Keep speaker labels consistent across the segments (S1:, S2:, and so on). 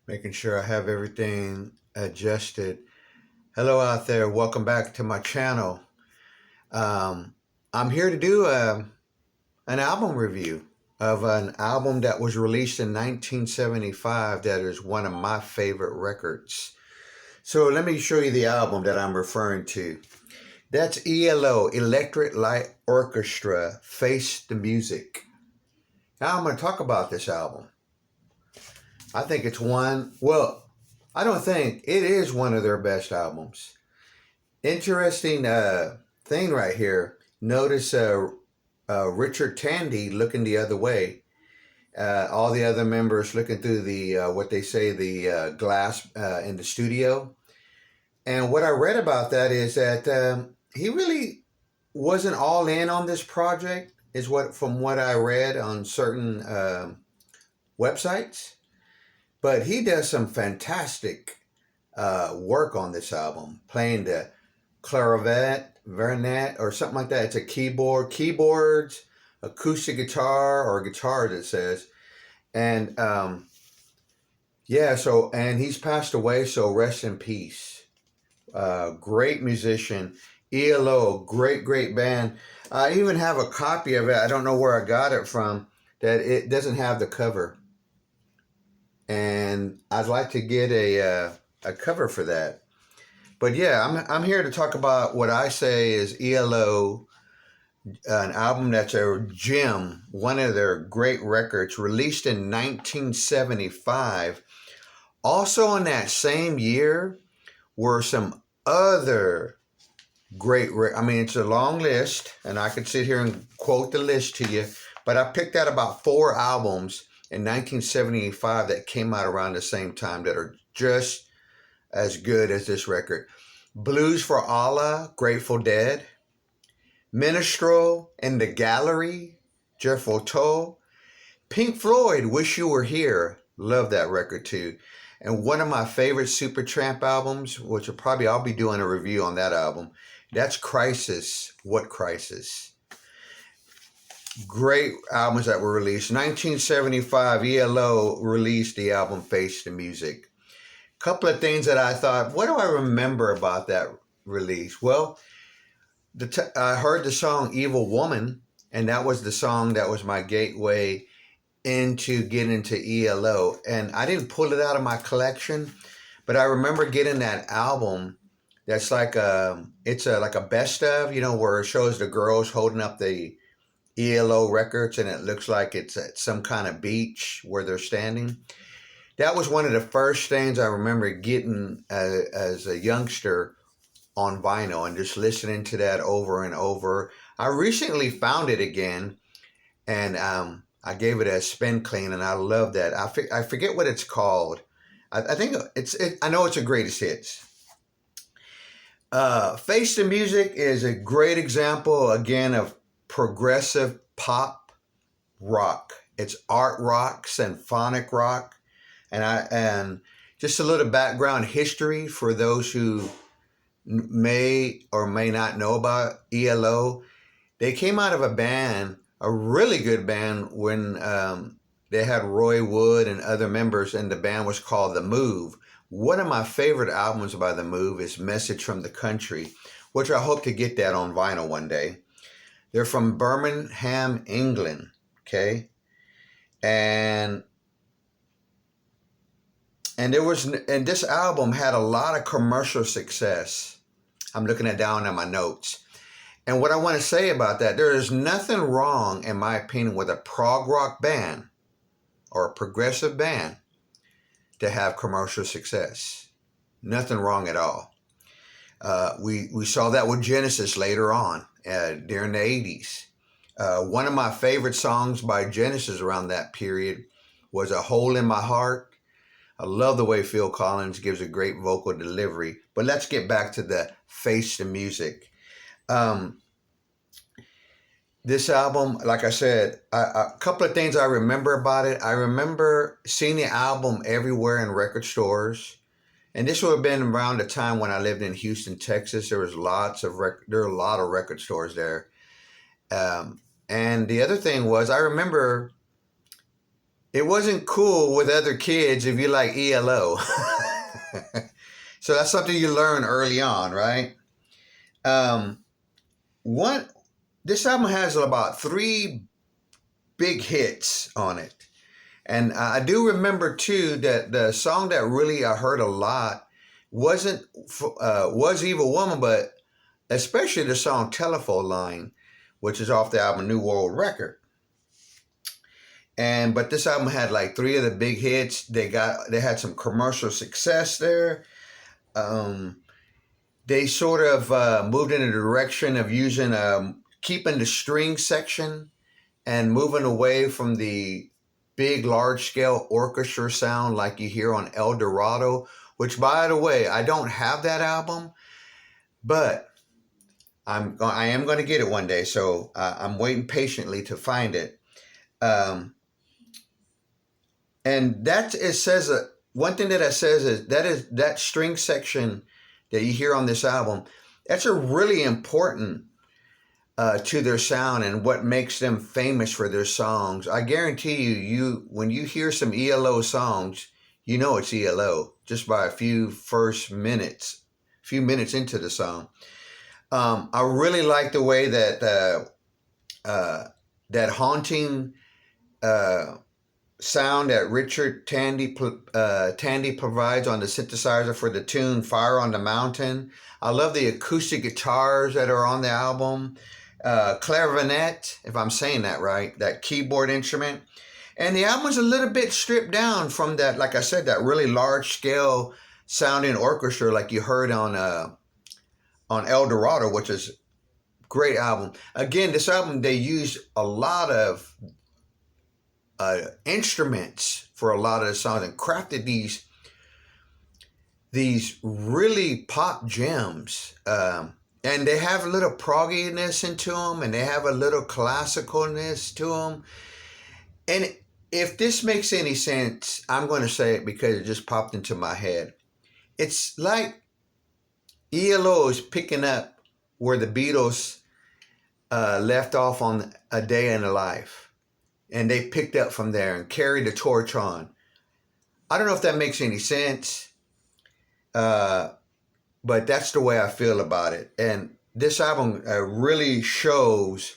S1: Making sure I have everything adjusted. Hello out there. Welcome back to my channel. Um, I'm here to do an album review of an album that was released in 1975 that is one of my favorite records. So let me show you the album that I'm referring to. That's ELO, Electric Light Orchestra, Face the Music. Now I'm going to talk about this album. I think it's I don't think it is one of their best albums. Interesting thing right here. Notice Richard Tandy looking the other way. All the other members looking through the what they say the glass in the studio. And what I read about that is that he really wasn't all in on this project. Is what from what I read on certain websites. But he does some fantastic work on this album, playing the clarinet, vernet, or something like that. It's a keyboards, acoustic guitar, or guitar, it says. And yeah, and he's passed away, so rest in peace. Great musician. ELO, great band. I even have a copy of it. I don't know where I got it from, that it doesn't have the cover. And I'd like to get a cover for that. But yeah, I'm here to talk about what I say is ELO, an album that's a gem, one of their great records, released in 1975. Also in that same year were some other I mean, it's a long list, and I could sit here and quote the list to you, but I picked out about 4 albums in 1975 that came out around the same time that are just as good as this record. Blues for Allah, Grateful Dead. Minstrel in the Gallery, Jethro Tull. Pink Floyd, Wish You Were Here. Love that record too. And one of my favorite Supertramp albums, which I'll be doing a review on that album. That's Crisis. What Crisis? Great albums that were released. 1975, ELO released the album Face the Music. Couple of things that I thought, what do I remember about that release? Well, I heard the song Evil Woman, and that was the song that was my gateway into getting into ELO. And I didn't pull it out of my collection, but I remember getting that album that's like like a best of, where it shows the girls holding up the ELO records and it looks like it's at some kind of beach where they're standing. That was one of the first things I remember getting as a youngster on vinyl and just listening to that over and over. I recently found it again, and I gave it a spin clean, and I love that. I forget what it's called. I think I know it's a greatest hits. Face the Music is a great example, again, of progressive pop rock. It's art rock, symphonic rock, and just a little background history for those who may or may not know about ELO. They came out of a band, a really good band, when they had Roy Wood and other members, and the band was called The Move. One of my favorite albums by The Move is Message from the Country, which I hope to get that on vinyl one day. They're from Birmingham, England, okay? And this album had a lot of commercial success. I'm looking down at my notes. And what I want to say about that, there is nothing wrong, in my opinion, with a prog rock band or a progressive band to have commercial success. Nothing wrong at all. We saw that with Genesis later on during the 80s. One of my favorite songs by Genesis around that period was A Hole in My Heart. I love the way Phil Collins gives a great vocal delivery. But let's get back to the Face the Music. This album, like I said, a couple of things I remember about it. I remember seeing the album everywhere in record stores. And this would have been around the time when I lived in Houston, Texas. There were a lot of record stores there. And the other thing was, I remember it wasn't cool with other kids if you like ELO. So that's something you learn early on, right? Um, one, this album has about three big hits on it. And I do remember too that the song that really I heard a lot wasn't was Evil Woman, but especially the song Telephone Line, which is off the album New World Record. And but this album had like three of the big hits. They had some commercial success there. Um, they sort of moved in a direction of using keeping the string section and moving away from the big, large scale orchestra sound like you hear on El Dorado, which, by the way, I don't have that album, but I am going to get it one day. So I'm waiting patiently to find it. Um, and that it says one thing that it says is that string section that you hear on this album. That's a really important to their sound and what makes them famous for their songs. I guarantee you when you hear some ELO songs, you know it's ELO just by a few minutes into the song. I really like the way that that haunting sound that Richard Tandy provides on the synthesizer for the tune "Fire on the Mountain." I love the acoustic guitars that are on the album. Clarinet, if I'm saying that right, that keyboard instrument. And the album is a little bit stripped down from that, like I said, that really large scale sounding orchestra like you heard on El Dorado, which is a great album. Again, this album, they used a lot of instruments for a lot of the songs and crafted these really pop gems. And they have a little progginess into them, and they have a little classicalness to them. And if this makes any sense, I'm going to say it because it just popped into my head. It's like ELO is picking up where the Beatles left off on A Day in the Life. And they picked up from there and carried the torch on. I don't know if that makes any sense. But that's the way I feel about it. And this album really shows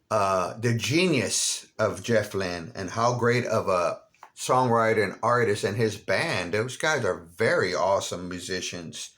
S1: the genius of Jeff Lynne and how great of a songwriter and artist and his band. Those guys are very awesome musicians.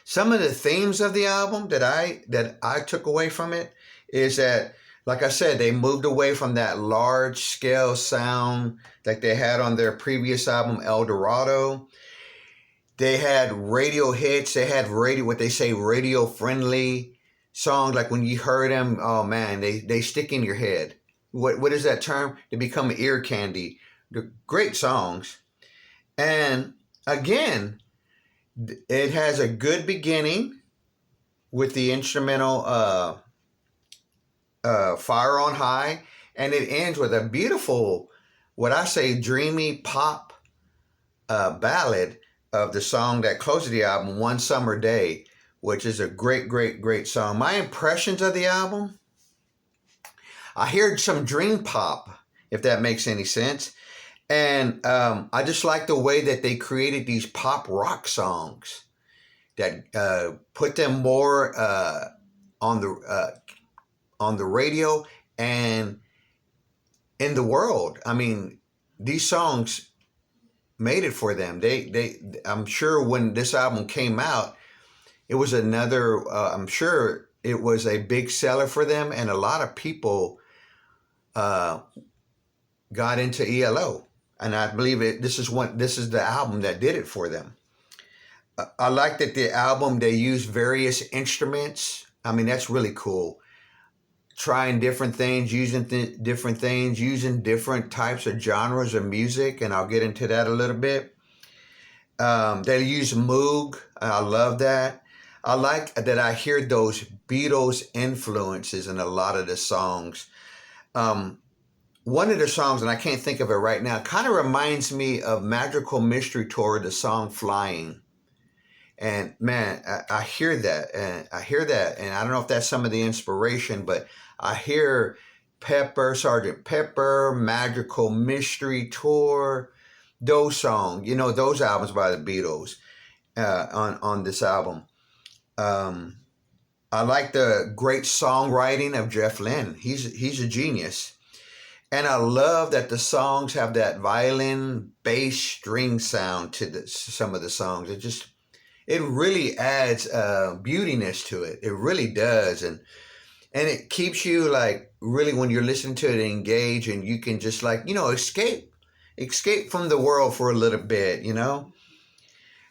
S1: Some of the themes of the album that I took away from it is that, like I said, they moved away from that large scale sound like they had on their previous album, El Dorado. They had radio hits. They had what they say, radio friendly songs. Like when you heard them, oh man, they stick in your head. What is that term? They become ear candy. They're great songs. And again, it has a good beginning with the instrumental Fire on High. And it ends with a beautiful, what I say, dreamy pop ballad of the song that closes the album, One Summer Day, which is a great, great, great song. My impressions of the album, I heard some dream pop, if that makes any sense. And I just like the way that they created these pop rock songs that put them more on the radio and in the world. I mean, these songs made it for them. I'm sure when this album came out, it was another. I'm sure it was a big seller for them, and a lot of people got into ELO, and I believe it. This is the album that did it for them. I like that the album they used various instruments. I mean, that's really cool. Trying different things, using different things, using different types of genres of music, and I'll get into that a little bit. They use Moog. I love that. I like that I hear those Beatles influences in a lot of the songs. One of the songs, and I can't think of it right now, kind of reminds me of Magical Mystery Tour, the song Flying. And man, I hear that, and I don't know if that's some of the inspiration, but I hear Pepper, Sergeant Pepper, Magical Mystery Tour, those songs, those albums by the Beatles on this album. Um, I like the great songwriting of Jeff Lynne. He's a genius. And I love that the songs have that violin, bass, string sound to some of the songs. It really adds beautiness to it. It really does, and it keeps you like really when you're listening to it engaged, and you can just like escape from the world for a little bit. Now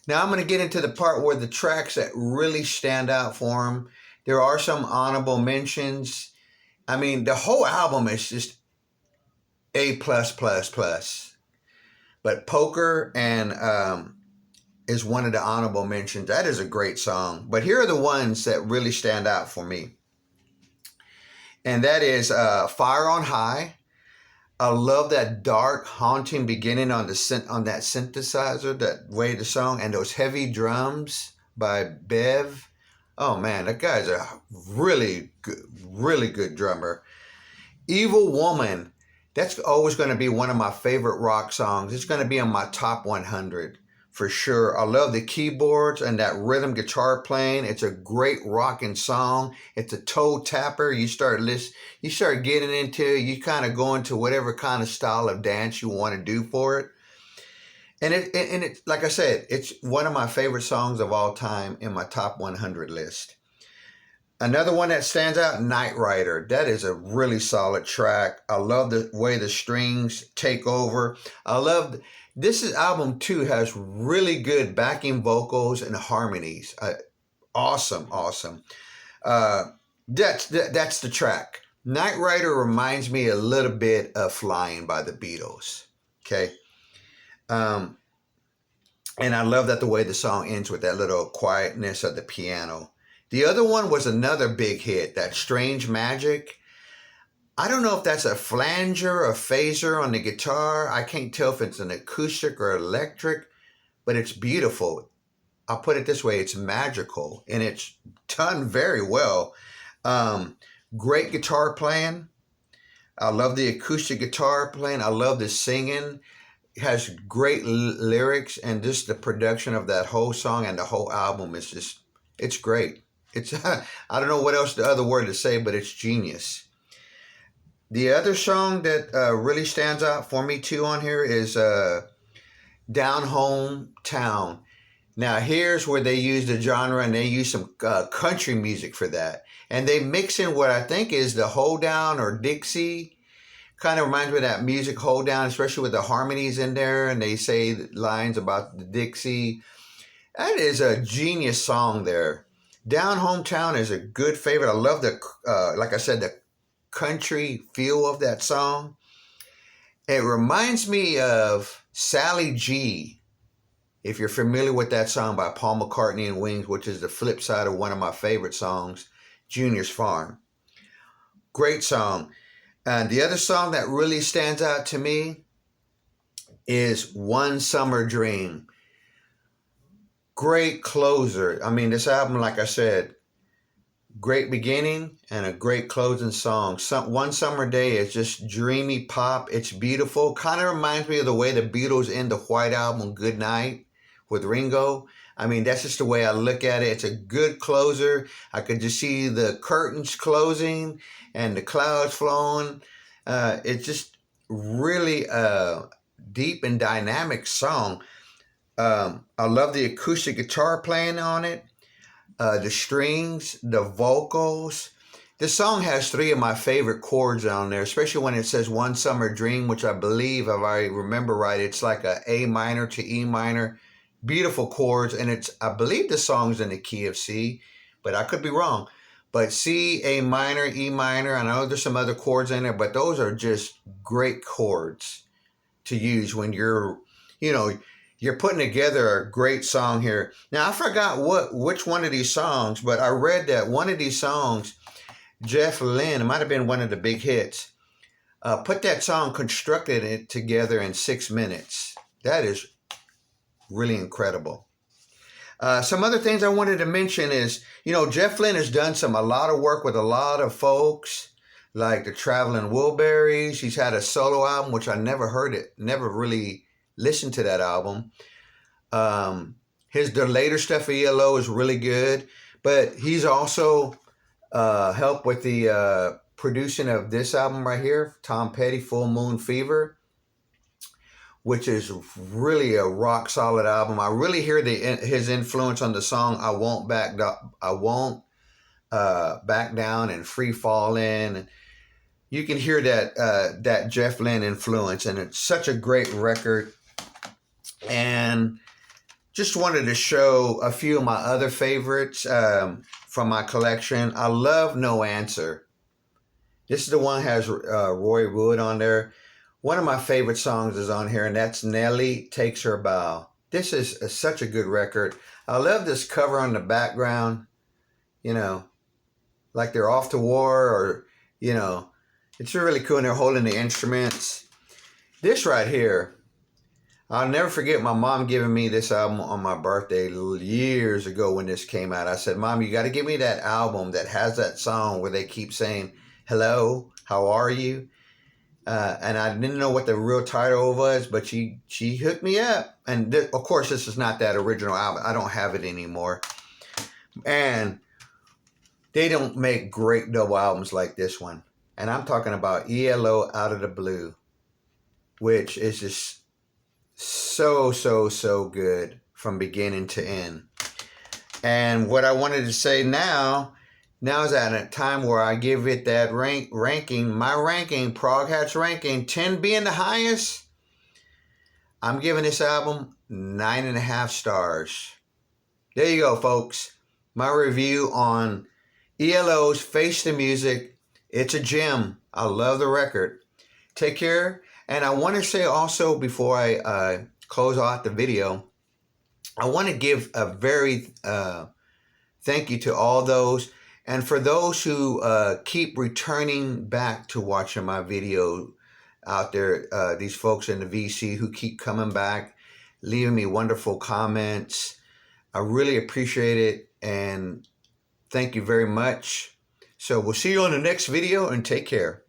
S1: I'm going to get into the part where the tracks that really stand out for him. There are some honorable mentions. I mean, the whole album is just A plus plus plus. But Poker and is one of the honorable mentions. That is a great song. But here are the ones that really stand out for me. And that is Fire on High. I love that dark, haunting beginning on that synthesizer, that way the song, and those heavy drums by Bev. Oh man, that guy's a really good drummer. Evil Woman. That's always going to be one of my favorite rock songs. It's going to be on my top 100 for sure. I love the keyboards and that rhythm guitar playing. It's a great rocking song. It's a toe tapper. You start getting into it. You kind of go into whatever kind of style of dance you want to do for it. And it, like I said, it's one of my favorite songs of all time in my top 100 list. Another one that stands out, Night Rider. That is a really solid track. I love the way the strings take over. This album too has really good backing vocals and harmonies. Awesome. That's the track. Night Rider reminds me a little bit of Flying by the Beatles. Okay. And I love that the way the song ends with that little quietness of the piano. The other one was another big hit, that Strange Magic. I don't know if that's a flanger or phaser on the guitar. I can't tell if it's an acoustic or electric, but it's beautiful. I'll put it this way, it's magical, and it's done very well. Great guitar playing. I love the acoustic guitar playing. I love the singing. It has great lyrics, and just the production of that whole song and the whole album is just, it's great. It's I don't know what else the other word to say, but it's genius. The other song that really stands out for me too on here is Down Home Town. Now here's where they use the genre, and they use some country music for that. And they mix in what I think is the hold down or Dixie. Kind of reminds me of that music hold down, especially with the harmonies in there. And they say lines about the Dixie. That is a genius song there. Down Hometown is a good favorite. I love like I said, the country feel of that song. It reminds me of Sally G, if you're familiar with that song by Paul McCartney and Wings, which is the flip side of one of my favorite songs, Junior's Farm. Great song. And the other song that really stands out to me is One Summer Dream. Great closer. I mean, this album, like I said, great beginning and a great closing song. One Summer Day is just dreamy pop. It's beautiful. Kind of reminds me of the way the Beatles end the White Album, Good Night, with Ringo. I mean, that's just the way I look at it. It's a good closer. I could just see the curtains closing and the clouds flowing. It's just really a deep and dynamic song. I love the acoustic guitar playing on it, the strings, the vocals. The song has three of my favorite chords on there, especially when it says One Summer Dream, which I believe, if I remember right, it's like a A minor to E minor. Beautiful chords, and I believe the song's in the key of C, but I could be wrong. But C, A minor, E minor, I know there's some other chords in there, but those are just great chords to use when you're putting together a great song here. Now, I forgot which one of these songs, but I read that one of these songs, Jeff Lynne, it might have been one of the big hits, put that song, constructed it together in 6 minutes. That is really incredible. Some other things I wanted to mention is, Jeff Lynne has done a lot of work with a lot of folks, like the Traveling Wilburys. He's had a solo album, which I never heard it, never really listened to that album. The later stuff of ELO is really good, but he's also helped with the producing of this album right here, Tom Petty, Full Moon Fever, which is really a rock solid album. I really hear his influence on the song "I Won't Back Down" and "Free Fallin'." You can hear that Jeff Lynne influence, and it's such a great record. And just wanted to show a few of my other favorites from my collection. I love No Answer. This is the one that has Roy Wood on there. One of my favorite songs is on here, and that's Nelly Takes Her Bow. This is such a good record. I love this cover on the background, like they're off to war, or, it's really cool, and they're holding the instruments. This right here, I'll never forget my mom giving me this album on my birthday years ago when this came out. I said, Mom, you got to give me that album that has that song where they keep saying, hello, how are you? And I didn't know what the real title was, but she hooked me up. And of course, this is not that original album. I don't have it anymore. And they don't make great double albums like this one. And I'm talking about ELO Out of the Blue, which is just so good from beginning to end. And what I wanted to say now is at a time where I give it that ranking, my ranking, ProgHat's ranking, 10 being the highest. I'm giving this album 9.5 stars. There you go, folks. My review on ELO's Face the Music. It's a gem. I love the record. Take care. And I want to say also, before I close out the video, I want to give a very thank you to all those. And for those who keep returning back to watching my video out there, these folks in the VC who keep coming back, leaving me wonderful comments. I really appreciate it. And thank you very much. So we'll see you on the next video, and take care.